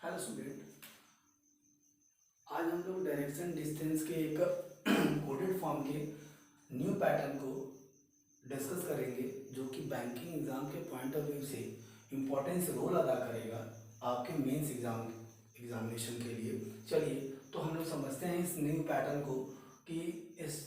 Hello student, आज हम लोग डायरेक्शन डिस्टेंस के एक कोडेड फॉर्म के न्यू पैटर्न को डिस्कस करेंगे, जो कि बैंकिंग एग्जाम के पॉइंट ऑफ व्यू से इम्पोर्टेंस रोल अदा करेगा आपके मेंस एग्जामिनेशन के लिए। चलिए तो हम लोग समझते हैं इस न्यू पैटर्न को कि इस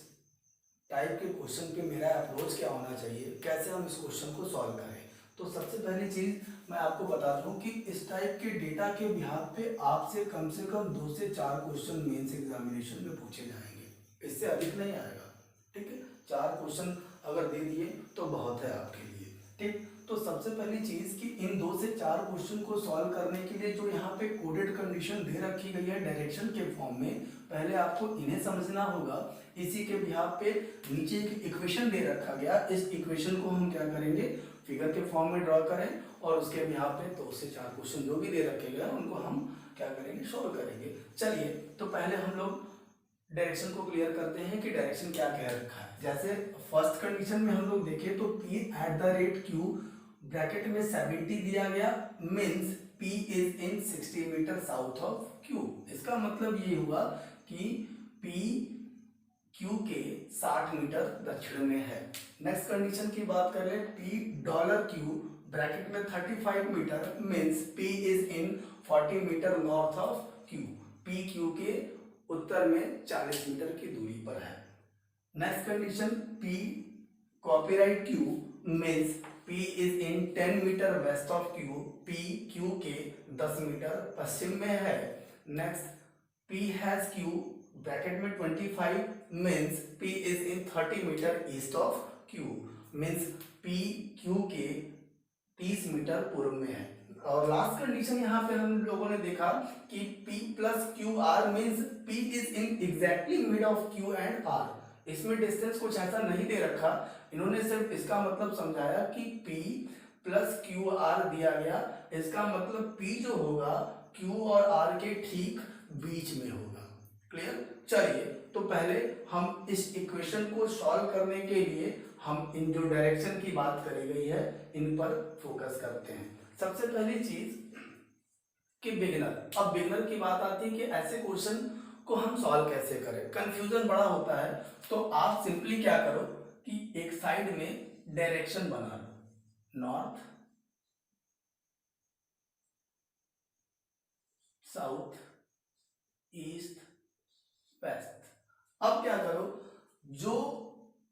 टाइप के क्वेश्चन पे मेरा अप्रोच क्या होना चाहिए, कैसे हम इस क्वेश्चन को सॉल्व करें। तो सबसे पहली चीज़ मैं आपको बता दूं कि इस टाइप के डेटा के बिहाफ पे आपसे कम से कम 2 से 4 क्वेश्चन मेंस एग्जामिनेशन में पूछे जाएंगे, इससे अधिक नहीं आएगा। ठीक है, 4 क्वेश्चन अगर दे दिए तो बहुत है आपके लिए। ठीक, तो सबसे पहली चीज़ कि इन 2 से 4 क्वेश्चन को सॉल्व करने के लिए जो यहाँ पे कोडेड कंडीशन दे रखी गई है डायरेक्शन के फॉर्म में, पहले आपको इन्हें समझना होगा। इसी के बिहाफ पे नीचे एक इक्वेशन दे रखा गया, इस इक्वेशन को हम क्या करेंगे, फिगर के फॉर्म में ड्रॉ करें और उसके बिहाफ पे 2 से 4 क्वेश्चन जो भी दे रखे गए उनको हम क्या करेंगे, सोल्व करेंगे। चलिए तो पहले हम लोग डायरेक्शन को क्लियर करते हैं कि डायरेक्शन क्या कह रखा है। जैसे फर्स्ट कंडीशन में हम लोग देखें तो P at the rate Q bracket में 70 दिया गया, means P is in 60 metre south of Q। इसका मतलब ये हुआ कि P Q के 60 मीटर दक्षिण में है। नेक्स्ट कंडीशन की बात कर ले, P डॉलर Q ब्रैकेट में 35 metre, means P is in 40 metre north of Q। P Q के उत्तर में 40 मीटर की दूरी पर है। Next condition, P copyright Q means P is in 10 metre west of Q। P Q के 10 metre पश्चिम में है। Next, P has Q bracket में 25 means P is in 30 metre east of Q, means P Q के 30 metre पूर्व में है। और लास्ट कंडीशन यहाँ पे हम लोगों ने देखा कि P plus Q R means P is in exactly mid of Q and R। इसमें डिस्टेंस कुछ ऐसा नहीं दे रखा, इन्होंने सिर्फ इसका मतलब समझाया कि P प्लस क्यू आर दिया गया, इसका मतलब P जो होगा Q और R के ठीक बीच में होगा। क्लियर? चलिए तो पहले हम इस इक्वेशन को सॉल्व करने के लिए हम इन जो डायरेक्शन की बात करी गई है इन पर फोकस करते हैं। सबसे पहली चीज कि बिगिनर, अब बिगिनर की बात आती है कि ऐसे क्वेश्चन को हम सॉल्व कैसे करें, कंफ्यूजन बड़ा होता है। तो आप सिंपली क्या करो कि एक साइड में डायरेक्शन बना लो, नॉर्थ, साउथ, ईस्ट, वेस्ट। अब क्या करो, जो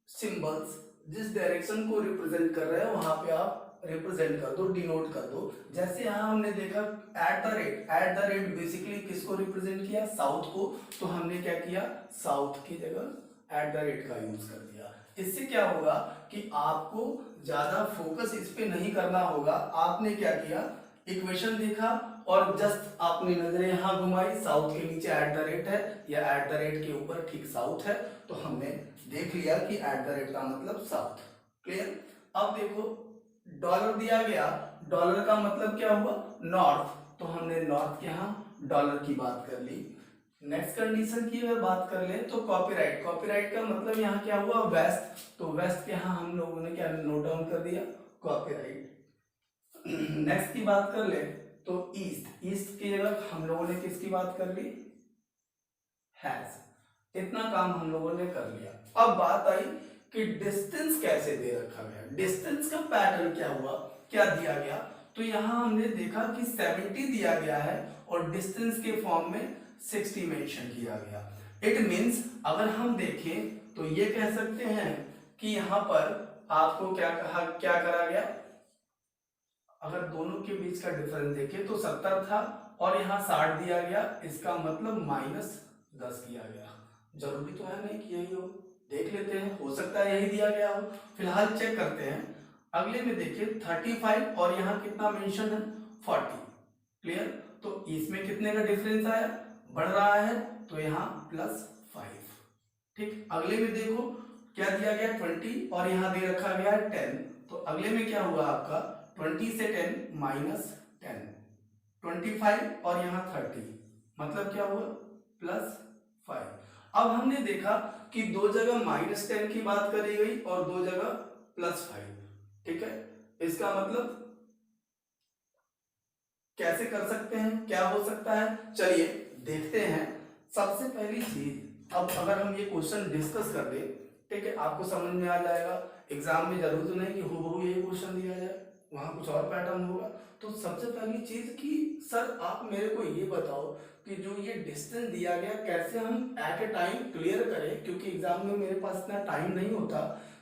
सिंबल्स जिस डायरेक्शन को रिप्रेजेंट कर रहे हैं वहां पे आप रिप्रेजेंट कर दो, डिनोट कर दो। जैसे यहां हमने देखा एट द रेट बेसिकली किसको रिप्रेजेंट किया, साउथ को, तो हमने क्या किया, साउथ की जगह एट द रेट का यूज कर दिया। इससे क्या होगा कि आपको ज्यादा फोकस इस पे नहीं करना होगा। आपने क्या किया, इक्वेशन देखा और जस्ट आपने नजरें यहां घुमाई, साउथ के नीचे एट द रेट है या एट द रेट के ऊपर ठीक साउथ है, तो हमने देख लिया कि एट द रेट का मतलब साउथ। क्लियर? अब देखो डॉलर दिया गया, डॉलर का मतलब क्या हुआ, नॉर्थ, तो हमने नॉर्थ के यहां डॉलर की बात कर ली। नेक्स्ट कंडीशन की अगर बात कर ले तो कॉपीराइट, कॉपीराइट का मतलब यहाँ क्या हुआ, वेस्ट, तो वेस्ट के यहाँ हम लोगों ने क्या नोट डाउन कर दिया, कॉपीराइट। नेक्स्ट की बात कर ले तो ईस्ट, ईस्ट की जगह हम लोगों ने किसकी बात कर ली, हैज। इतना काम हम लोगों ने कर लिया। अब बात आई कि डिस्टेंस कैसे दे रखा गया, डिस्टेंस का पैटर्न क्या हुआ, क्या दिया गया। तो यहां हमने देखा कि 70 दिया गया है और डिस्टेंस के फॉर्म में 60 मेंशन किया गया। इट मींस अगर हम देखें तो ये कह सकते हैं कि यहां पर आपको क्या कहा, क्या करा गया, अगर दोनों के बीच का डिफरेंस देखें तो 70 था और यहाँ 60 दिया गया, इसका मतलब -10 किया गया। जरूरी तो है नहीं कि यही हो, देख लेते हैं, हो सकता है यही दिया गया हो, फिलहाल चेक करते हैं। अगले में देखिए 35 और यहाँ कितना मेंशन है, 40। क्लियर? तो इसमें कितने का डिफरेंस आया, बढ़ रहा है, तो यहाँ +5। ठीक, अगले में देखो क्या दिया गया, 20 और यहाँ दे रखा गया 10, तो अगले में क्या हुआ आपका 20 से 10 -10, 25 और यहाँ 30, मतलब क्या हुआ +5। अब हमने देखा कि दो जगह -10 की बात करी गई और दो जगह +5। ठीक है, इसका मतलब कैसे कर सकते हैं, क्या हो सकता है, चलिए देखते हैं। सबसे पहली चीज, अब अगर हम ये क्वेश्चन डिस्कस कर दें, ठीक है, आपको समझ में आ जाएगा। एग्जाम में जरूर तो नहीं कि हूबहू ये क्वेश्चन दिया जाए, वहां कुछ और पैटर्न होगा। तो सबसे पहली चीज कि सर आप मेरे को ये बताओ कि जो ये डिस्टेंस दिया गया कैसे हम एट ए टाइम क्लियर करें, क्योंकि एग्जाम में मेरे पास इतना टाइम नहीं होता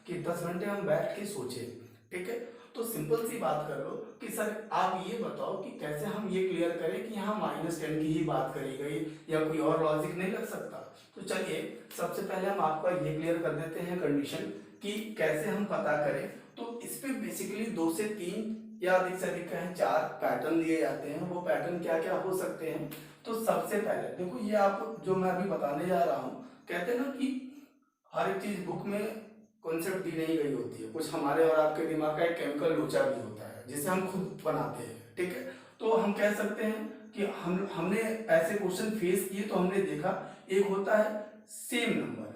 कि 10 घंटे हम बैठ के सोचे, ठीक है। तो सिंपल सी बात कर लो कि सर आप ये बताओ कि कैसे हम ये क्लियर करें कि यहाँ -10 की ही बात करी गई, या कोई और लॉजिक नहीं लग सकता। तो चलिए सबसे पहले हम आपका ये क्लियर कर देते हैं कंडीशन कि कैसे हम पता करें। तो इस पे बेसिकली 2 से 3 या अधिक से अधिक कहें 4 पैटर्न दिए जाते हैं। वो पैटर्न क्या क्या हो सकते हैं, तो सबसे पहले देखो, ये आप जो मैं अभी बताने जा रहा हूँ, कहते हैं ना कि हर एक चीज बुक में कॉन्सेप्ट दी नहीं गई होती है, कुछ हमारे और आपके दिमाग का एक केमिकल लोचा भी होता है जिसे हम खुद बनाते हैं, ठीक है। तो हम कह सकते हैं कि हमने ऐसे क्वेश्चन फेस किए तो हमने देखा, एक होता है सेम नंबर।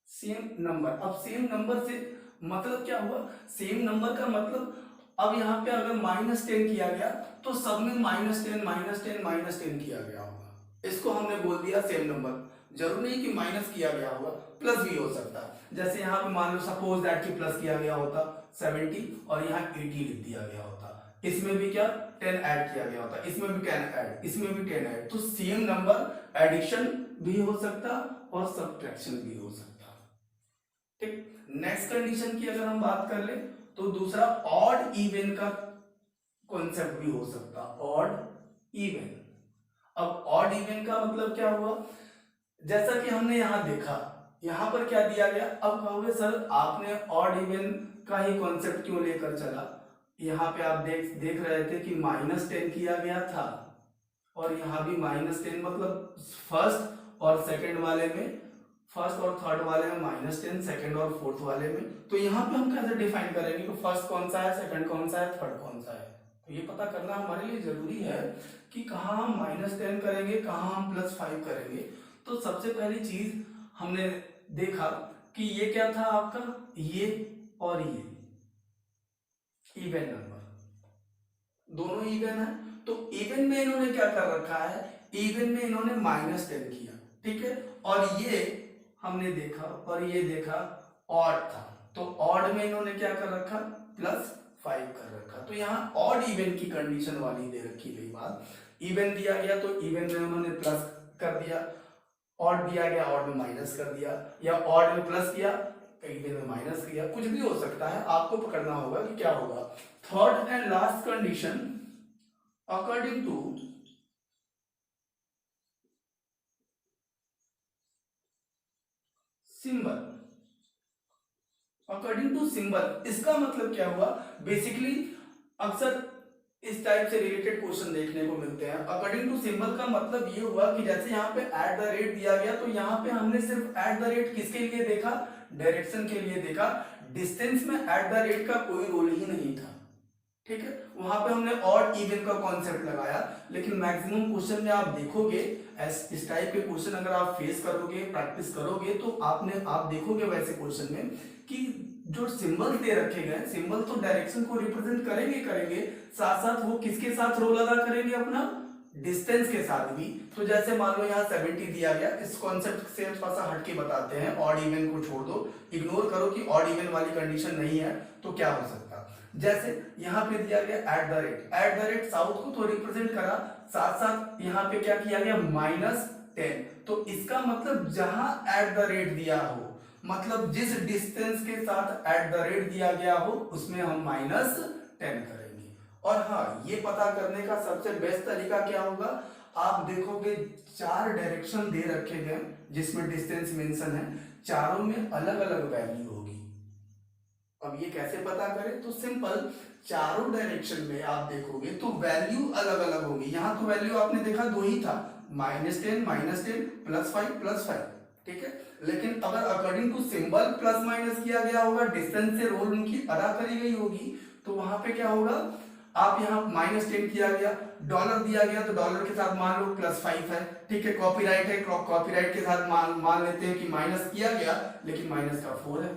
सेम नंबर, अब सेम नंबर से मतलब क्या हुआ, सेम नंबर का मतलब अब यहाँ पे अगर -10 किया गया तो सब में -10 -10 -10 किया गया होगा, इसको हमने बोल दिया सेम नंबर। जरूर नहीं कि माइनस किया गया होगा, प्लस भी हो सकता है। जैसे यहाँ पे मान लो सपोज दैट कि प्लस किया गया होता 70 और यहाँ 80 लिख दिया गया होता, इसमें भी क्या 10 ऐड किया गया होता, इसमें भी 10 ऐड, इसमें भी 10 ऐड। तो सेम नंबर एडिशन भी हो सकता और सब्ट्रैक्शन भी हो सकता, ठीक। नेक्स्ट कंडीशन की अगर हम बात कर ले तो दूसरा ऑड इवन का कॉन्सेप्ट भी हो सकता, ऑड इवन। अब ऑड इवन का मतलब क्या हुआ, जैसा कि हमने यहां देखा, यहां पर क्या दिया गया। अब कहोगे सर आपने ऑड इवन का ही कॉन्सेप्ट क्यों लेकर चला, यहाँ पे आप देख रहे थे कि -10 किया गया था और यहाँ भी -10, मतलब फर्स्ट और सेकंड वाले में, फर्स्ट और थर्ड वाले में -10, सेकंड और फोर्थ वाले में। तो यहाँ पे हम कैसे डिफाइन करेंगे कि फर्स्ट कौन सा है, सेकंड कौन सा है, थर्ड कौन सा है। तो ये पता करना हमारे लिए जरूरी है कि कहाँ हम -10 करेंगे, कहाँ हम +5 करेंगे। तो सबसे पहली चीज हमने देखा कि ये क्या था आपका, ये और ये इवन नंबर, दोनों इवन है। तो इवन में इन्होंने क्या कर रखा है, इवन में इन्होंने -10 किया, ठीक है। और ये हमने देखा और ये देखा ऑड था, तो ऑड में इन्होंने क्या कर रखा, +5 कर रखा। तो यहाँ ऑड इवन की कंडीशन वाली दे रखी गई बात। इवन दिया गया तो इवन में उन्होंने प्लस कर दिया, ऑड दिया गया ऑड में माइनस कर दिया, या ऑड में प्लस किया इवन में माइनस किया, कुछ भी हो सकता है, आपको पकड़ना होगा कि क्या होगा। Third and last condition, according to symbol, according to symbol, इसका मतलब क्या हुआ, बेसिकली अक्सर इस टाइप से रिलेटेड क्वेश्चन देखने को मिलते हैं। अकॉर्डिंग टू सिंबल का मतलब ये हुआ कि जैसे यहाँ पे एट द रेट दिया गया, तो यहाँ पे हमने सिर्फ एट द रेट किसके लिए देखा, डायरेक्शन के लिए देखा। डिस्टेंस में एट द रेट का कोई रोल ही नहीं था, ठीक है। वहां पे हमने ऑड इवन का कॉन्सेप्ट लगाया। लेकिन मैक्सिमम क्वेश्चन में आप देखोगे, इस टाइप के क्वेश्चन अगर आप फेस करोगे, प्रैक्टिस करोगे, तो आप देखोगे वैसे क्वेश्चन में कि जो सिंबल दे रखे गए, सिंबल तो डायरेक्शन को रिप्रेजेंट करेंगे, साथ साथ वो किसके साथ रोल अदा करेंगे, अपना डिस्टेंस के साथ भी। तो जैसे मान लो यहाँ 70 दिया गया, इस कॉन्सेप्ट से थोड़ा सा हटके बताते हैं, ऑड इवन को छोड़ दो, इग्नोर करो कि ऑड इवन वाली कंडीशन नहीं है, तो क्या हो सकता। जैसे यहाँ पे दिया गया एट द रेट साउथ को तो रिप्रेजेंट करा, साथ साथ यहाँ पे क्या किया गया, -10। तो इसका मतलब जहां एट द रेट दिया हो, मतलब जिस डिस्टेंस के साथ एट द रेट दिया गया हो, उसमें हम -10 करेंगे। और हाँ, ये पता करने का सबसे बेस्ट तरीका क्या होगा, आप देखोगे 4 डायरेक्शन दे रखे गए जिसमें डिस्टेंस मेंशन है, चारों में अलग अलग वैल्यू होगी। अब ये कैसे पता करें, तो सिंपल, चारों डायरेक्शन में आप देखोगे तो वैल्यू अलग अलग होगी। यहां तो वैल्यू आपने देखा 2 ही था, -10 -10 +5 +5, ठीक है। लेकिन अगर according to symbol plus minus किया गया होगा, डिस्टेंस से रोल उनकी अदा करी गई होगी, तो वहां पे क्या होगा, आप यहाँ -10 किया गया, डॉलर दिया गया तो डॉलर के साथ मान लो +5 है, ठीक है। कॉपीराइट है, कॉपीराइट के साथ मान लेते हैं कि माइनस किया गया लेकिन माइनस का 4 है,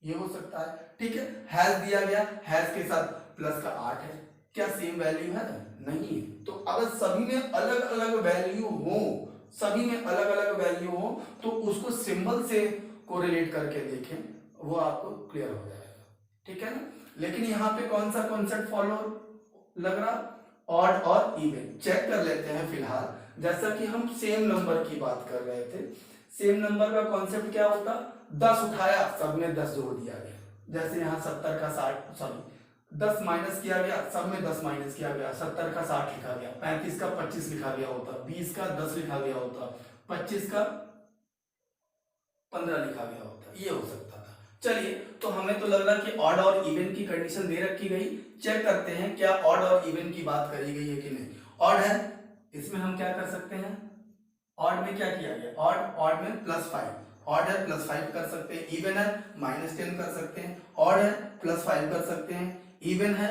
ये हो सकता है, ठीक है। हैश दिया गया, हैश के साथ प्लस का 8 है, क्या सेम वैल्यू है? नहीं है। तो अगर सभी में अलग अलग वैल्यू हो, सभी में अलग अलग वैल्यू हो, तो उसको सिंबल से कोरिलेट करके देखें, वो आपको क्लियर हो जाएगा, ठीक है ना। लेकिन यहाँ पे कौन सा कॉन्सेप्ट फॉलो लग रहा? ऑड और इवन। चेक कर लेते हैं फिलहाल, जैसा कि हम सेम नंबर की बात कर रहे थे। सेम नंबर का कॉन्सेप्ट क्या होता? 10 उठाया, सब में 10 जोड़ दिया गया। जैसे यहाँ 70 का 60, सॉरी 10 माइनस किया गया, सब में 10 माइनस किया गया, 70 का 60 लिखा गया, 35 का 25 लिखा गया होता, 20 का 10 लिखा गया होता, 25 का 15 लिखा गया होता, ये हो सकता था। चलिए, तो हमें तो लग रहा कि ऑड और इवन की कंडीशन दे रखी गई। चेक करते हैं क्या ऑड और इवन की बात करी गई है कि नहीं। ऑड है, इसमें हम क्या कर सकते हैं? ऑड में क्या किया गया? ऑड में +5, ऑड है +5 कर सकते हैं। इवन है -10 कर सकते हैं। ऑड है +5 कर सकते हैं। इवन है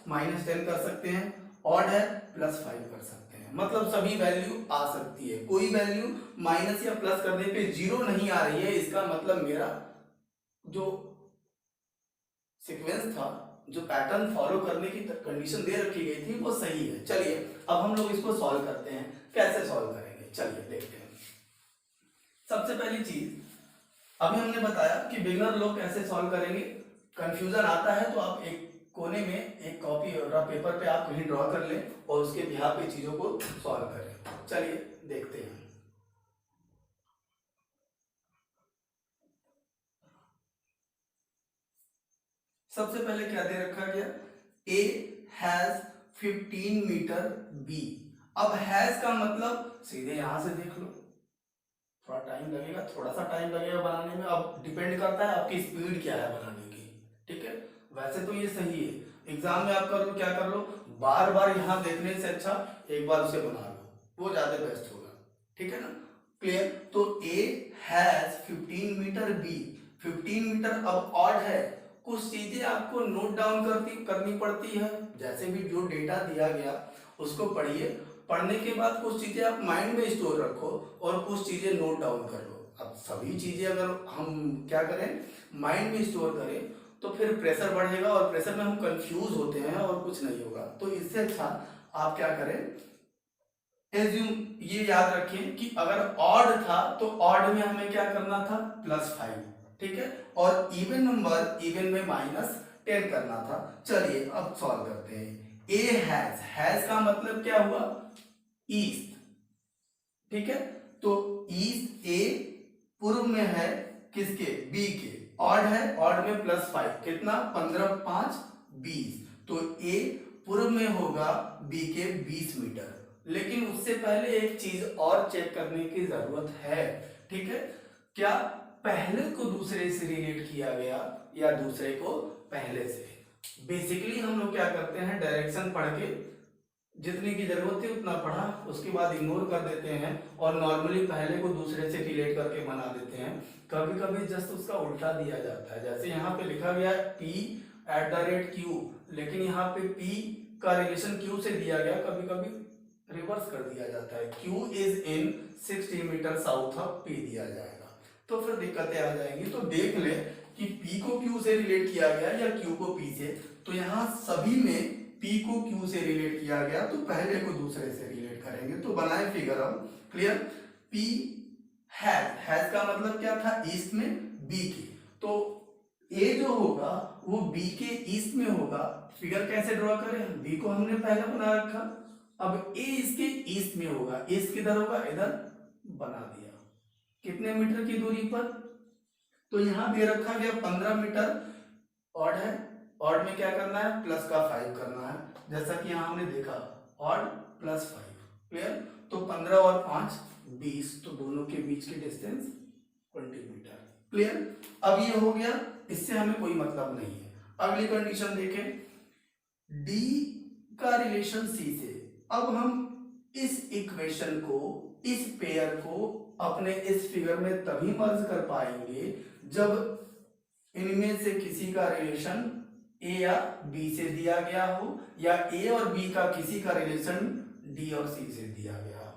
-10 कर सकते हैं। ऑड है +5 कर सकते हैं। मतलब सभी वैल्यू आ सकती है, कोई वैल्यू माइनस या प्लस करने पे 0 नहीं आ रही है, इसका मतलब मेरा जो सीक्वेंस था, जो पैटर्न फॉलो करने की कंडीशन दे रखी गई थी, वो सही है। चलिए, अब हम लोग इसको सॉल्व करते हैं। कैसे सॉल्व करेंगे, चलिए देखते हैं। सबसे पहली चीज, अभी हमने बताया कि बिगिनर लोग कैसे सॉल्व करेंगे। कंफ्यूजन आता है तो आप एक कोने में एक कॉपी और पेपर पे आप कहीं ड्रॉ कर लें और उसके बिहाफ पे चीजों को सॉल्व करें। चलिए देखते हैं। सबसे पहले क्या दे रखा गया? A has 15 metre B। अब हैज का मतलब सीधे यहां से देख लो, थोड़ा टाइम लगेगा, थोड़ा सा टाइम लगेगा बनाने में। अब डिपेंड करता है आपकी स्पीड क्या है बनाने की, ठीक है। वैसे तो ये सही है, एग्जाम में आप कर लो, क्या कर लो, बार बार यहाँ देखने से अच्छा एक बार उसे बना लो, वो ज्यादा बेस्ट होगा, ठीक है ना। क्लियर? तो A has 15 metre, B 15 metre. अब ऑड है, कुछ चीजें आपको नोट डाउन करनी पड़ती है। जैसे भी जो डेटा दिया गया उसको पढ़िए, पढ़ने के बाद कुछ चीजें आप माइंड में स्टोर रखो और कुछ चीजें नोट डाउन कर लो। अब सभी चीजें अगर हम क्या करें, माइंड में स्टोर करें, तो फिर प्रेशर बढ़ेगा और प्रेशर में हम कंफ्यूज होते हैं और कुछ नहीं होगा। तो इससे अच्छा आप क्या करें, एज्यूम, ये याद रखें कि अगर ऑड था तो ऑड में हमें क्या करना था? +5, ठीक है। और इवन नंबर, इवन में -10 करना था। चलिए अब सॉल्व करते हैं। ए हैज का मतलब क्या हुआ? ईस्ट, ठीक है। तो ईस्ट ए पूर्व में है किसके? बी के। ऑड है, ऑड में +5 कितना? 15 5 20। तो ए पूर्व में होगा बी के 20 मीटर। लेकिन उससे पहले एक चीज और चेक करने की जरूरत है, ठीक है। क्या पहले को दूसरे से रिलेट किया गया या दूसरे को पहले से? बेसिकली हम लोग क्या करते हैं, डायरेक्शन पढ़ के जितनी की जरूरत थी उतना पढ़ा, उसके बाद इग्नोर कर देते हैं और नॉर्मली पहले को दूसरे से रिलेट करके बना देते हैं। कभी कभी जस्ट उसका उल्टा दिया जाता है, जैसे यहाँ पे लिखा गया है P@Q, लेकिन यहाँ पे P का रिलेशन Q से दिया गया, कभी कभी रिवर्स कर दिया जाता है, Q is in 60 metre south of P दिया जाएगा, तो फिर दिक्कतें आ जाएंगी। तो देख ले कि P को Q से रिलेट किया गया या Q को P से। तो यहाँ सभी में P को Q से रिलेट किया गया, तो पहले को दूसरे से रिलेट करेंगे। तो बनाए फिगर हम, क्लियर। P हैज का मतलब क्या था? ईस्ट में B के। तो A जो होगा वो B के ईस्ट में होगा। फिगर कैसे ड्रॉ करें? B को हमने पहले बना रखा, अब A इसके ईस्ट में होगा। ईस्ट किधर होगा? इधर बना दिया। कितने मीटर की दूरी पर? तो यहां दे रखा गया 15 मीटर। ऑड है, ऑड में क्या करना है? प्लस का 5 करना है, जैसा कि यहां हमने देखा, ऑड +5, क्लियर। तो 15 और 5 20, तो दोनों के बीच की डिस्टेंस 20 मीटर, क्लियर। अब ये हो गया, इससे हमें कोई मतलब नहीं है। अगली कंडीशन देखें, D का रिलेशन C से। अब हम इस इक्वेशन को, इस पेयर को अपने इस फिगर में तभी मर्ज कर पाएंगे जब इनमें से किसी का रिलेशन A या B से दिया गया हो, या A और B का किसी का रिलेशन D और C से दिया गया हो।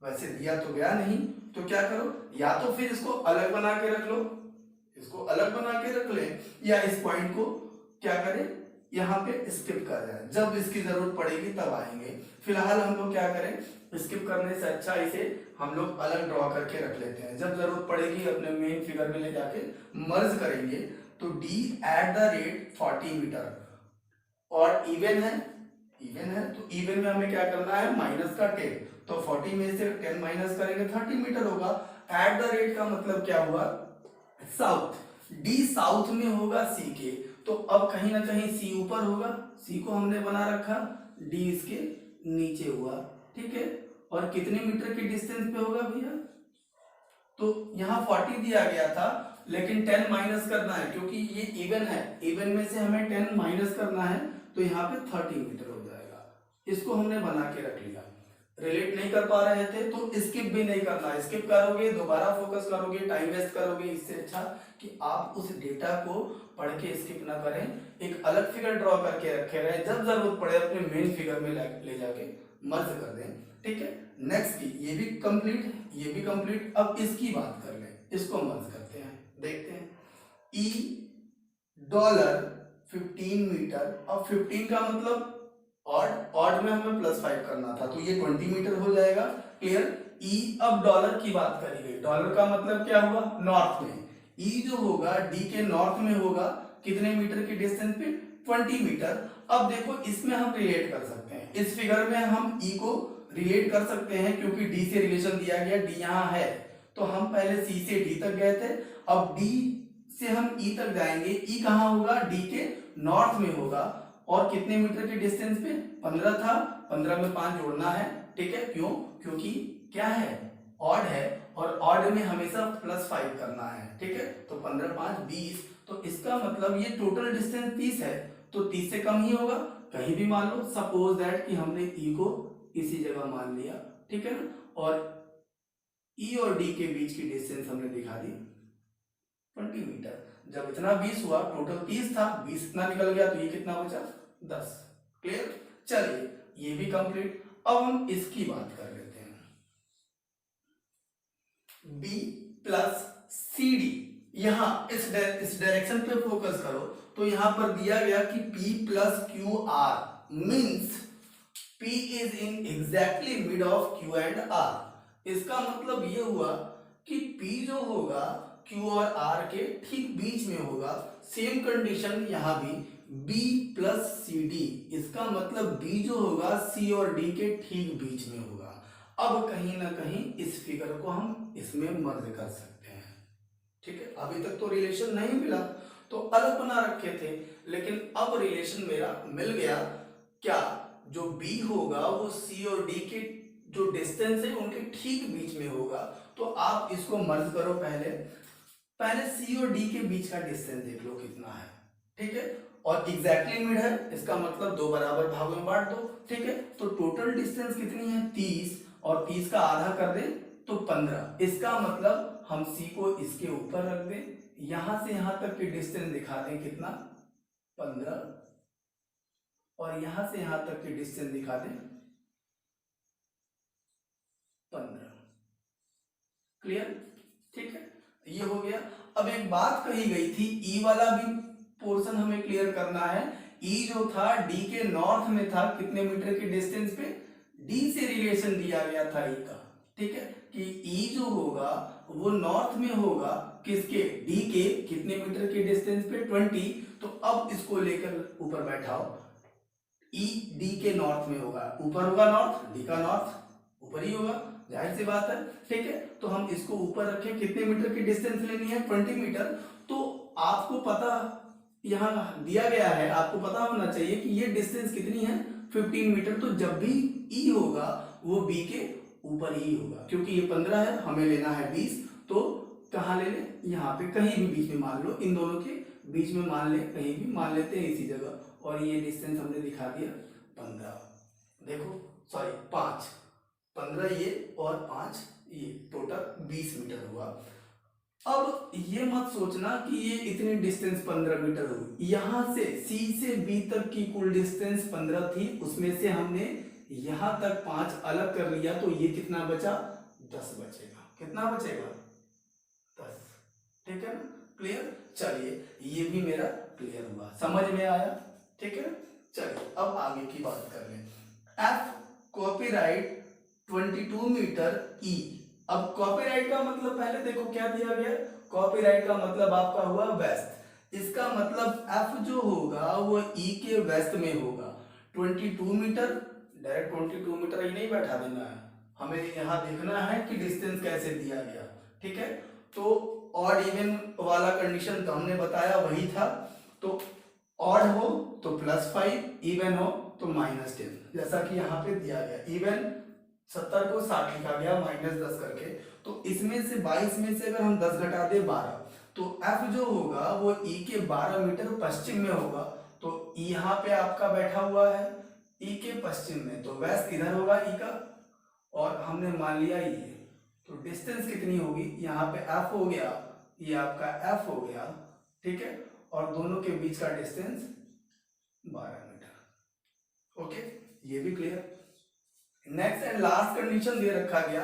वैसे दिया तो गया नहीं, तो क्या करो, या तो फिर इसको अलग बना के रख लो, इसको अलग बना के रख ले, या इस पॉइंट को क्या करें, यहाँ पे स्किप कर जाए, जब इसकी जरूरत पड़ेगी तब आएंगे। फिलहाल हम लोग क्या करें, स्किप करने से अच्छा इसे हम लोग अलग ड्रॉ करके रख लेते हैं, जब जरूरत पड़ेगी अपने मेन फिगर में ले जाके मर्ज करेंगे। तो D at the rate 40 metre, और इवन है तो इवन में हमें क्या करना है, माइनस का 10, तो 40 में से 10 माइनस करेंगे 30 मीटर होगा। एट द रेट का मतलब क्या हुआ, साउथ, डी साउथ में होगा सी के, तो अब कहीं ना कहीं सी ऊपर होगा, सी को हमने बना रखा, डी इसके नीचे हुआ, ठीक है। और कितने मीटर की डिस्टेंस पे होगा भैया, तो यहाँ 40 दिया गया था, लेकिन 10 माइनस करना है क्योंकि ये इवन है, इवन में से हमें 10 माइनस करना है, तो यहाँ पे 30 मीटर हो जाएगा। इसको हमने बना के रख लिया। रिलेट नहीं कर पा रहे थे तो स्किप भी नहीं करना, स्किप करोगे दोबारा फोकस करोगे, टाइम वेस्ट करोगे, इससे अच्छा कि आप उस डेटा को पढ़ के स्किप ना करें, एक अलग फिगर ड्रॉ करके रखे रहे, जब जरूरत पड़े अपने मेन फिगर में ले जाके मर्ज कर दें, ठीक है। नेक्स्ट की ये भी कंप्लीट, ये भी कंप्लीट। अब इसकी बात कर लें, इसको मर्ज करते हैं, देखते हैं। $15 मीटर, अब 15 का मतलब ऑड में हमें +5 करना था, तो ये 20 मीटर हो जाएगा, क्लियर। ई, अब डॉलर की बात करी गई, डॉलर का मतलब क्या हुआ, नॉर्थ में, ई जो होगा डी के नॉर्थ में होगा, कितने मीटर की डिस्टेंस पे, 20 मीटर। अब देखो इसमें हम रिलेट कर सकते हैं, इस फिगर में हम ई को रिलेट कर सकते हैं क्योंकि डी से रिलेशन दिया गया, डी यहाँ है, तो हम पहले सी से डी तक गए थे, अब डी से हम ई तक जाएंगे, ई कहाँ होगा, डी के नॉर्थ में होगा, और कितने मीटर की डिस्टेंस पे, 15 था, 15 में 5 जोड़ना है, ठीक है, क्यों, क्योंकि क्या है, ऑड है, और ऑड में हमेशा +5 करना है, ठीक है, तो 15 5 20, तो इसका मतलब ये टोटल डिस्टेंस 30 है, तो 30 से कम ही होगा, कहीं भी मान लो, सपोज दैट कि हमने ई को इसी जगह मान लिया, ठीक है ना, और ई और डी के बीच की डिस्टेंस हमने दिखा दी 20 मीटर। जब इतना 20 हुआ, टोटल 30 था, 20 इतना निकल गया, तो ये कितना बचा, 10, क्लियर। चलिए ये भी कंप्लीट। अब हम इसकी बात कर लेते हैं, बी प्लस सी डी, यहां इस डायरेक्शन पे फोकस करो, तो यहां पर दिया गया कि P plus Q R means P is in exactly mid of Q and R। इसका मतलब ये हुआ कि P जो होगा Q और R के ठीक बीच में होगा। सेम कंडीशन यहां भी, B प्लस सी डी, इसका मतलब B जो होगा C और D के ठीक बीच में होगा। अब कहीं ना कहीं इस फिगर को हम इसमें मर्ज कर सकते हैं, ठीक है। अभी तक तो रिलेशन नहीं मिला, तो अलग बना रखे थे, लेकिन अब रिलेशन मेरा मिल गया। क्या, जो B होगा वो C और D के जो डिस्टेंस है उनके ठीक बीच में होगा, तो आप इसको मर्ज करो। पहले C और D के बीच का डिस्टेंस देख लो कितना है, ठीक है, और एग्जैक्टली मिड है, इसका मतलब 2 बराबर भागों में बांट दो, ठीक है। तो टोटल डिस्टेंस कितनी है, 30, और 30 का आधा कर दे तो 15, इसका मतलब हम C को इसके ऊपर रख दें, यहां से यहां तक की डिस्टेंस दिखा दें कितना, 15, और यहां से यहां तक की डिस्टेंस दिखा दें 15, क्लियर, ठीक है, ये हो गया। अब एक बात कही गई थी, ई वाला भी पोर्शन हमें क्लियर करना है। ई जो था डी के नॉर्थ में था, कितने मीटर की डिस्टेंस पे, डी से रिलेशन दिया गया था ई का, ठीक है, कि ई जो होगा वो नॉर्थ में होगा, किसके, डी के, कितने मीटर की डिस्टेंस पे, 20। तो अब इसको लेकर ऊपर बैठाओ, ई डी के नॉर्थ में होगा, ऊपर होगा नॉर्थ, डी का नॉर्थ ऊपर ही होगा, जाहिर सी बात है, ठीक है। तो हम इसको ऊपर रखें, कितने मीटर की डिस्टेंस लेनी है, 20 मीटर। तो आपको पता यहाँ दिया गया है, आपको पता होना चाहिए कि ये डिस्टेंस कितनी है, 15 मीटर। तो जब भी ई होगा वो बी के ऊपर ही होगा, क्योंकि ये 15 है, हमें लेना है 20, तो कहाँ ले लें, यहाँ पे कहीं भी बीच में मान लो, इन दोनों के बीच में मान ले, कहीं भी मान लेते हैं इसी जगह, और ये डिस्टेंस हमने दिखा दिया 15, देखो सॉरी 5, 15 ये और 5 ये, टोटल 20 मीटर हुआ। अब ये मत सोचना कि ये इतनी डिस्टेंस 15 मीटर हुई, यहां से C से B तक की कुल डिस्टेंस 15 थी, उसमें से हमने यहां तक 5 अलग कर लिया, तो ये कितना बचा, 10 बचेगा, कितना बचेगा, 10, ठीक है ना, क्लियर। चलिए ये भी मेरा क्लियर हुआ, समझ में आया, ठीक है। चलिए अब आगे की बात कर लें। एफ कॉपीराइट 22 मीटर ई। अब कॉपीराइट का मतलब पहले देखो क्या दिया गया, कॉपीराइट का मतलब आपका हुआ वेस्ट, इसका मतलब एफ जो होगा वो ई के वेस्ट में होगा। 22 मीटर, डायरेक्ट 22 मीटर ही नहीं बैठा देना है, हमें यहाँ देखना है कि डिस्टेंस कैसे दिया गया। ठीक है, तो ऑड इवन वाला कंडीशन तो हमने बताया वही था, तो ऑड हो तो +5, इवन हो तो -10, जैसा कि यहाँ पे दिया गया। इवन 70 को 60 लिखा गया -10 करके, तो इसमें से 22 में से अगर हम 10 घटा दे 12, तो एफ जो होगा वो ई के 12 मीटर पश्चिम में होगा। तो यहाँ पे आपका बैठा हुआ है ई के पश्चिम में, तो वेस्ट किधर होगा ई का, और हमने मान लिया ये, तो डिस्टेंस कितनी होगी, यहाँ पे एफ हो गया, ये आपका एफ हो गया। ठीक है, और दोनों के बीच का डिस्टेंस 12 मीटर। ओके, ये भी clear. Next and last condition दे रखा गया,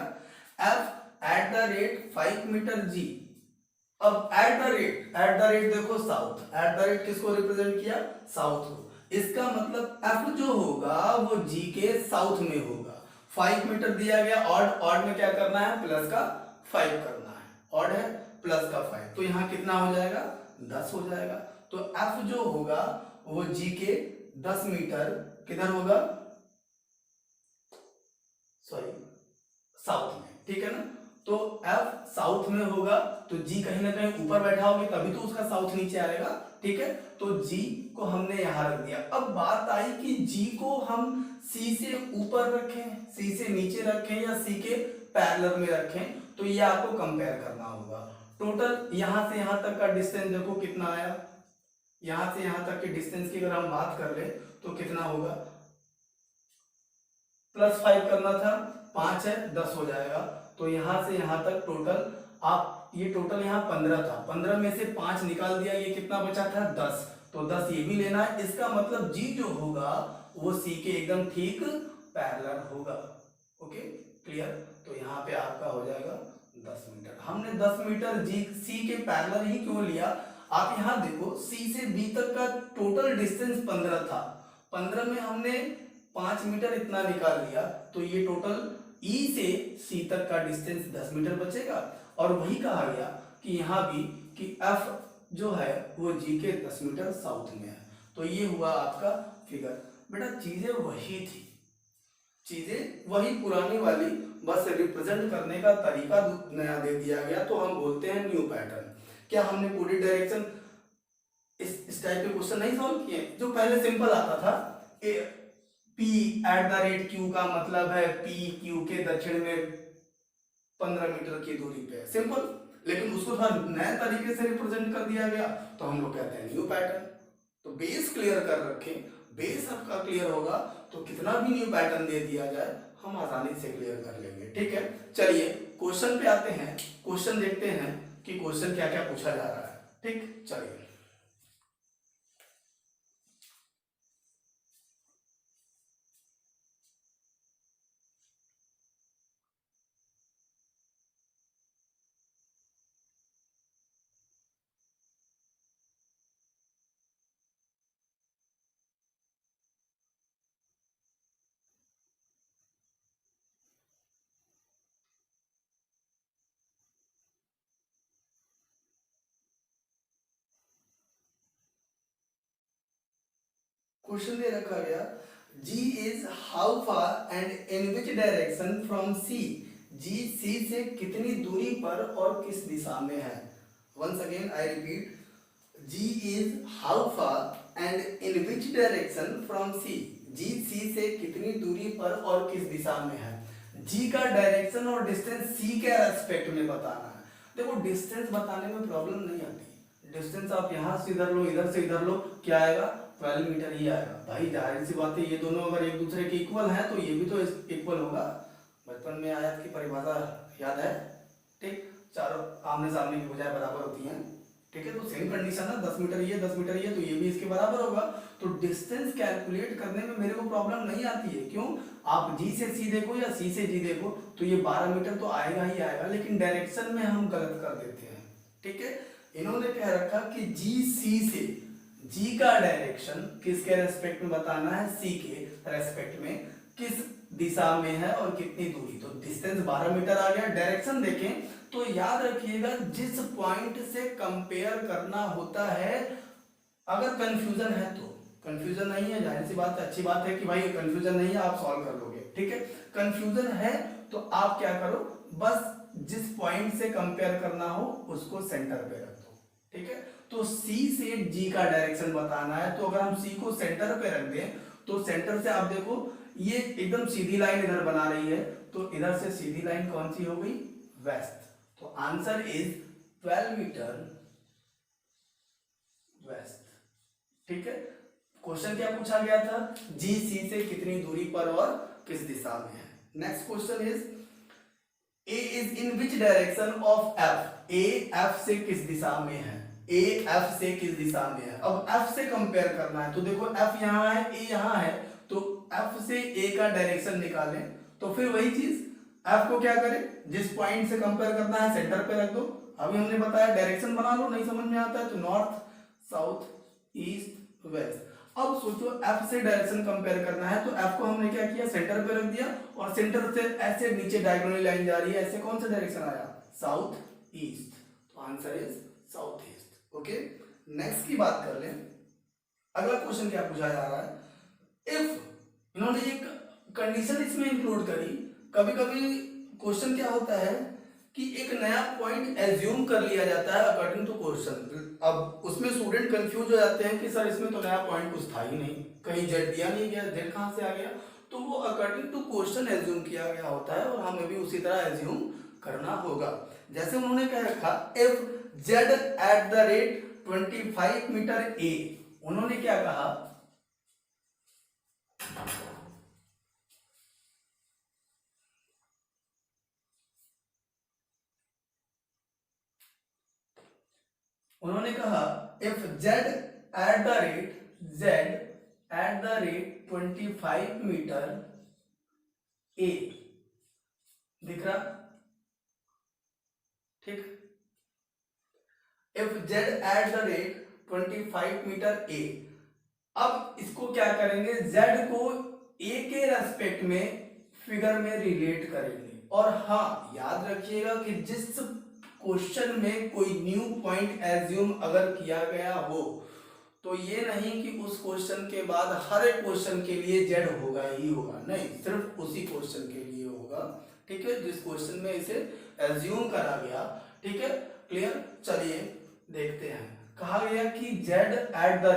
F at the rate 5 metre जी। अब एट द रेट देखो साउथ, एट द रेट किसको रिप्रेजेंट किया, साउथ को, इसका मतलब एफ जो होगा वो जी के साउथ में होगा। 5 मीटर दिया गया, ऑड में क्या करना है, प्लस का 5 करना है, ऑड है प्लस का 5, तो यहाँ कितना हो जाएगा, 10 हो जाएगा। तो एफ जो होगा वो जी के 10 मीटर किधर होगा, सॉरी साउथ में। ठीक है ना, तो एफ साउथ में होगा, तो जी कहीं ना कहीं ऊपर बैठा होगा तभी तो उसका साउथ नीचे आएगा। ठीक है, तो जी को हमने यहां रख दिया। अब बात आई कि जी को हम सी से ऊपर रखें, सी से नीचे रखें, या सी के पैरेलल में रखें, तो ये आपको कंपेयर करना होगा। टोटल यहां से यहां तक का डिस्टेंस देखो कितना आया, यहां से यहां तक के डिस्टेंस की अगर हम बात कर ले तो कितना होगा, +5 करना था, 5 है 10 हो जाएगा। तो यहां से यहां तक टोटल, आप ये टोटल यहाँ 15 था, 15 में से 5 निकाल दिया, ये कितना बचा था 10, तो 10 ये भी लेना है। इसका मतलब जी जो होगा वो सी के एकदम ठीक पैरेलल होगा। ओके क्लियर, तो यहाँ पे आपका हो जाएगा 10 मीटर। हमने 10 मीटर जी सी के पैरेलल ही क्यों लिया, आप यहाँ देखो सी से बी तक का टोटल डिस्टेंस 15 था, 15 में हमने 5 मीटर इतना निकाल लिया, तो ये टोटल ई से सी तक का डिस्टेंस 10 मीटर बचेगा। और वही कहा गया कि यहाँ भी कि एफ जो है वो जी के 10 मीटर साउथ में है। तो ये हुआ आपका फिगर। बेटा चीजें वही थी, चीजें वही पुरानी वाली, बस रिप्रेजेंट करने का तरीका नया दे दिया गया, तो हम बोलते हैं न्यू पैटर्न। क्या हमने पूरी डायरेक्शन इस टाइप के क्वेश्चन नहीं सॉल्व किए, जो पहले सिंपल आता था, P eight the rate Q का मतलब है पी क्यू के दक्षिण में 15 मीटर की दूरी पे, सिंपल। लेकिन उसको थोड़ा नए तरीके से रिप्रेजेंट कर दिया गया, तो हम लोग कहते हैं न्यू पैटर्न। तो बेस क्लियर कर रखें, बेस आपका क्लियर होगा तो कितना भी न्यू पैटर्न दे दिया जाए हम आसानी से क्लियर कर लेंगे। ठीक है, चलिए क्वेश्चन पे आते हैं, क्वेश्चन देखते हैं कि क्वेश्चन क्या क्या पूछा जा रहा है। ठीक, चलिए क्वेश्चन दे रखा गया, G is how far and in which direction from C? G C से कितनी दूरी पर और किस दिशा में है। Once again I repeat, G is how far and in which direction from C? G C से कितनी दूरी पर और किस दिशा में है। G का डायरेक्शन और डिस्टेंस C के रेस्पेक्ट में बताना है। देखो डिस्टेंस बताने में प्रॉब्लम नहीं आती, डिस्टेंस आप यहाँ से इधर लो, इधर से इधर लो, क्या आएगा 12 मीटर ही आएगा। भाई जाहिर सी बात है, ये दोनों अगर एक दूसरे के इक्वल हैं तो ये भी तो इक्वल होगा। बचपन में आयत की परिभाषा याद है, ठीक, चारों आमने सामने की भुजाएं बराबर होती हैं। ठीक है, तो सेम कंडीशन है, 10 मीटर ये 10 मीटर ये, तो ये भी इसके बराबर होगा। तो डिस्टेंस कैलकुलेट करने में मेरे को प्रॉब्लम नहीं आती है। क्यों, आप जी से सी देखो या सी से जी देखो तो ये 12 मीटर तो आएगा ही आएगा, लेकिन डायरेक्शन में हम गलत कर देते हैं। ठीक है, इन्होंने कह रखा कि जी सी से, जी का डायरेक्शन किसके रेस्पेक्ट में बताना है, सी के रेस्पेक्ट में किस दिशा में है और कितनी दूरी। तो डिस्टेंस 12 मीटर आ गया। डायरेक्शन देखें तो याद रखिएगा जिस पॉइंट से कंपेयर करना होता है, अगर कंफ्यूजन है तो, कंफ्यूजन नहीं है जाहिर सी बात है, अच्छी बात है कि भाई कंफ्यूजन नहीं है, आप सॉल्व कर लोगे, ठीक है। कंफ्यूजन है तो आप क्या करो, बस जिस पॉइंट से कंपेयर करना हो उसको सेंटर पे रख दो, ठीक है। तो सी से जी का डायरेक्शन बताना है, तो अगर हम सी को सेंटर पे रख दें तो सेंटर से आप देखो ये एकदम सीधी लाइन इधर बना रही है, तो इधर से सीधी लाइन कौन सी हो गई, वेस्ट। तो आंसर इज 12 मीटर वेस्ट, ठीक है। क्वेश्चन क्या पूछा गया था, जी सी से कितनी दूरी पर और किस दिशा में है। Next question is a is in which direction of F, A F से किस दिशा में है, ए एफ से किस दिशा में है। अब एफ से कंपेयर करना है, तो देखो एफ यहां है, ए यहां है, तो एफ से ए का डायरेक्शन निकालें, तो फिर वही चीज एफ को क्या करें, जिस पॉइंट से कंपेयर करना है सेंटर पे रख दो। अभी हमने बताया डायरेक्शन बना लो, नहीं समझ में आता है तो नॉर्थ साउथ ईस्ट वेस्ट। अब सोचो एफ से डायरेक्शन कंपेयर करना है, तो एफ को हमने क्या किया, सेंटर पे रख दिया, और सेंटर से ऐसे नीचे डायगोनल लाइन जा रही है, ऐसे कौन सा डायरेक्शन आया, साउथ ईस्ट। तो answer is south east, okay. Next की बात कर लें, अगला क्वेश्चन क्या पूछा जा रहा है, इफ इन्होंने एक कंडीशन इसमें इंक्लूड करी। कभी कभी क्वेश्चन क्या होता है कि एक नया पॉइंट एज्यूम कर लिया जाता है अकॉर्डिंग टू क्वेश्चन। अब उसमें स्टूडेंट कंफ्यूज हो जाते हैं कि सर इसमें तो नया पॉइंट कुछ था ही नहीं, कहीं जेड दिया नहीं गया, जेड कहां से आ गया। तो वो अकॉर्डिंग टू क्वेश्चन एज्यूम किया गया होता है, और हमें भी उसी तरह एज्यूम करना होगा। जैसे उन्होंने क्या रखा, if Z at the rate 25 metre A, उन्होंने क्या कहा, उन्होंने कहा if Z at the rate 25 metre A, दिख रहा, ठीक। If Z at the rate 25 metre A, अब इसको क्या करेंगे, जेड को ए के रेस्पेक्ट में फिगर में रिलेट करेंगे। और हाँ याद रखिएगा कि जिस क्वेश्चन में कोई न्यू पॉइंट एज्यूम अगर किया गया हो, तो ये नहीं कि उस क्वेश्चन के बाद हर एक क्वेश्चन के लिए जेड होगा ही होगा, नहीं, सिर्फ उसी क्वेश्चन के लिए होगा, ठीक है, जिस क्वेश्चन में इसे एज्यूम करा गया, ठीक है, क्लियर। चलिए देखते हैं, कहा गया कि जेड एट द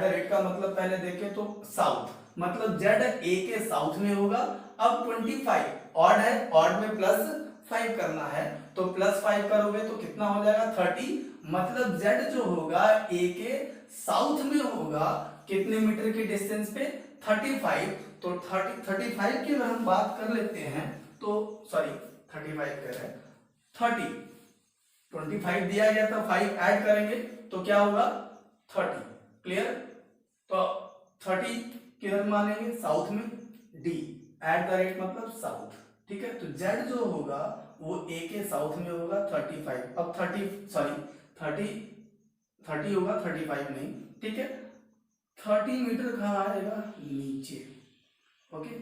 रेट का मतलब पहले देखें तो साउथ, मतलब जेड ए के साउथ में होगा। अब 25 ऑड है, ऑड में +5 करना है, तो +5 करोगे तो कितना हो जाएगा 30, मतलब जेड जो होगा ए के साउथ में होगा, कितने मीटर के डिस्टेंस पे, 35। तो 35 की अगर हम बात कर लेते हैं तो, सॉरी 35 कह रहे हैं, 30, 25 दिया गया था, 5 ऐड करेंगे तो क्या होगा 30, क्लियर। तो 30 किधर मानेंगे, साउथ में, डी एट द रेट मतलब साउथ, ठीक है। तो जेड जो होगा वो ए के साउथ में होगा 35, अब 30 होगा 35 नहीं, ठीक है। 30 मीटर कहाँ आएगा, नीचे, ओके,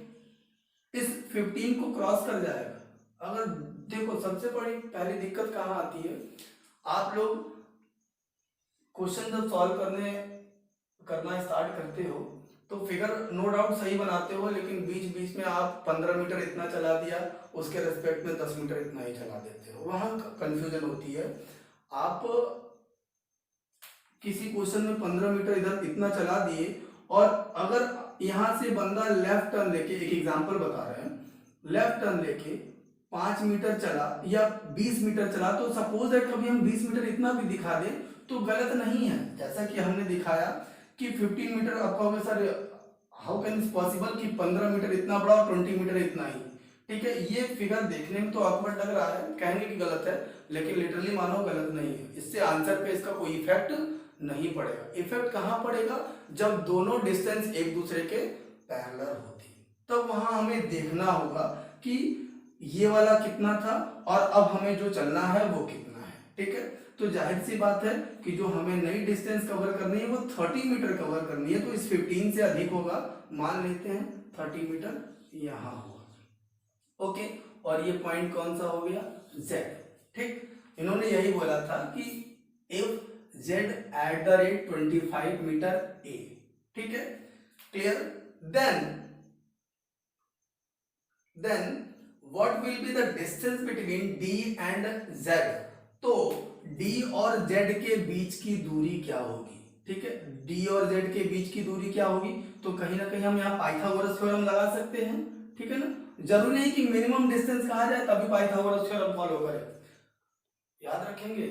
इस 15 को क्रॉस कर जाएगा। अगर देखो सबसे बड़ी पहली दिक्कत कहाँ आती है, आप लोग क्वेश्चन जब सॉल्व करना स्टार्ट करते हो तो फिगर नो डाउट सही बनाते हो, लेकिन बीच बीच में आप 15 मीटर इतना चला दिया, उसके रेस्पेक्ट में 10 मीटर इतना ही चला देते हो, वहां कंफ्यूजन होती है। आप किसी क्वेश्चन में 15 मीटर इधर इतना चला दिए, और अगर यहां से बंदा लेफ्ट टर्न लेके, एक एग्जांपल बता रहे हैं, लेफ्ट टर्न लेके 5 मीटर चला या 20 मीटर चला, तो सपोज है कभी हम 20 मीटर इतना भी दिखा दें तो गलत नहीं है। जैसा कि हमने दिखाया कि 15 मीटर, आप कहोगे sir how can it's possible कि 15 मीटर इतना बड़ा और 20 मीटर इतना ही, ठीक है। ये फिगर देखने में तो ऑकवर्ड लग रहा है, कहेंगे कि गलत है, लेकिन लिटरली मानो गलत नहीं है, इससे आंसर पे इसका कोई इफेक्ट नहीं पड़ेगा। इफेक्ट कहां पड़ेगा, जब दोनों डिस्टेंस एक दूसरे के पैरेलल होती, तब वहां हमें देखना होगा कि ये वाला कितना था और अब हमें जो चलना है वो कितना है, ठीक है। तो जाहिर सी बात है कि जो हमें नई डिस्टेंस कवर करनी है वो 30 मीटर कवर करनी है, तो इस 15 से अधिक होगा, मान लेते हैं 30 मीटर यहाँ हुआ। ओके, और ये पॉइंट कौन सा हो गया, जेड। ठीक, इन्होंने यही बोला था कि if Z at the rate 25 metre A, ठीक है, clear, then what will be the distance between D and Z. तो डी और जेड के बीच की दूरी क्या होगी, ठीक है, डी और जेड के बीच की दूरी क्या होगी, तो कहीं ना कहीं हम यहाँ पाइथागोरस थ्योरम लगा सकते हैं, ठीक है ना। जरूरी नहीं कि मिनिमम डिस्टेंस कहा जाए तभी पाइथागोरस थ्योरम फॉलो करें, याद रखेंगे,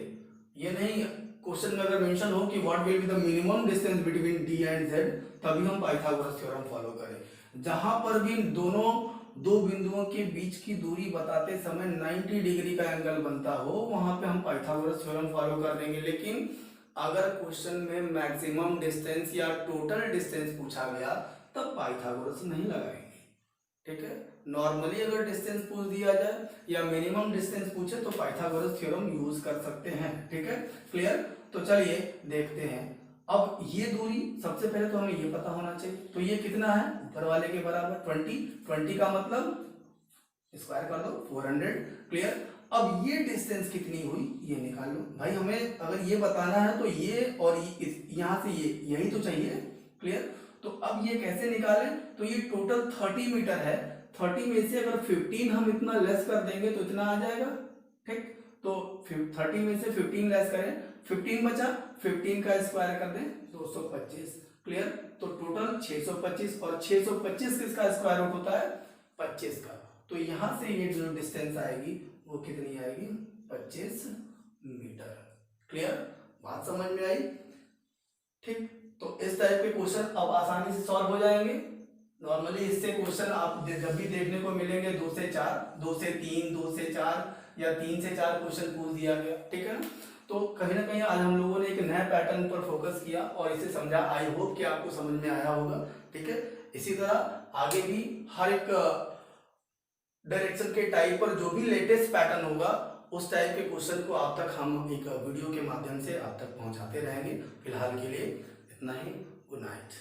ये नहीं क्वेश्चन में अगर मेंशन हो कि what will be the minimum distance between D and Z तभी हम पाइथागोरस थ्योरम फॉलो करें। जहां पर भी दोनों दो बिंदुओं के बीच की दूरी बताते समय 90 डिग्री का एंगल बनता हो वहां पे हम पाइथागोरस थ्योरम फॉलो कर देंगे। लेकिन अगर क्वेश्चन में मैक्सिमम डिस्टेंस या टोटल डिस्टेंस पूछा गया तब पाइथागोरस नहीं लगाएंगे, ठीक है। नॉर्मली अगर डिस्टेंस पूछ दिया जाए या मिनिमम डिस्टेंस पूछे तो पाइथागोरस थ्योरम यूज कर सकते हैं, ठीक है, क्लियर। तो चलिए देखते हैं, अब ये दूरी सबसे पहले तो हमें ये पता होना चाहिए, तो ये कितना है, ऊपर वाले के बराबर 20 का मतलब स्क्वायर कर दो 400, क्लियर। अब ये डिस्टेंस कितनी हुई ये निकाल लो भाई, हमें अगर ये बताना है तो ये और यहाँ से ये यही तो चाहिए, क्लियर। तो अब ये कैसे निकालें, तो ये टोटल 30 मीटर है, 30 में से अगर 15 हम इतना लेस कर देंगे तो इतना आ जाएगा, ठीक। तो 30 में से 15 लेस करें, 15 बचा, 15 का स्क्वायर कर दें 225, क्लियर। तो टोटल 625 और 625 किसका स्क्वायर रूट होता है, 25 का। तो यहां से ये जो डिस्टेंस आएगी वो कितनी आएगी, 25 मीटर, क्लियर, बात समझ में आई, ठीक। तो इस टाइप के क्वेश्चन अब आसानी से सॉल्व हो जाएंगे। नॉर्मली इससे क्वेश्चन आप जब भी देखने को मिलेंगे 2 से 4, 2 से 3, 2 से 4 या 3 से 4 क्वेश्चन पूछ दिया गया, ठीक है ना। तो कहीं ना कहीं आज हम लोगों ने एक नए पैटर्न पर फोकस किया और इसे समझा, आई होप कि आपको समझ में आया होगा, ठीक है। इसी तरह आगे भी हर एक डायरेक्शन के टाइप पर जो भी लेटेस्ट पैटर्न होगा उस टाइप के क्वेश्चन को आप तक हम एक वीडियो के माध्यम से आप तक पहुंचाते रहेंगे। फिलहाल के लिए इतना ही, गुड नाइट।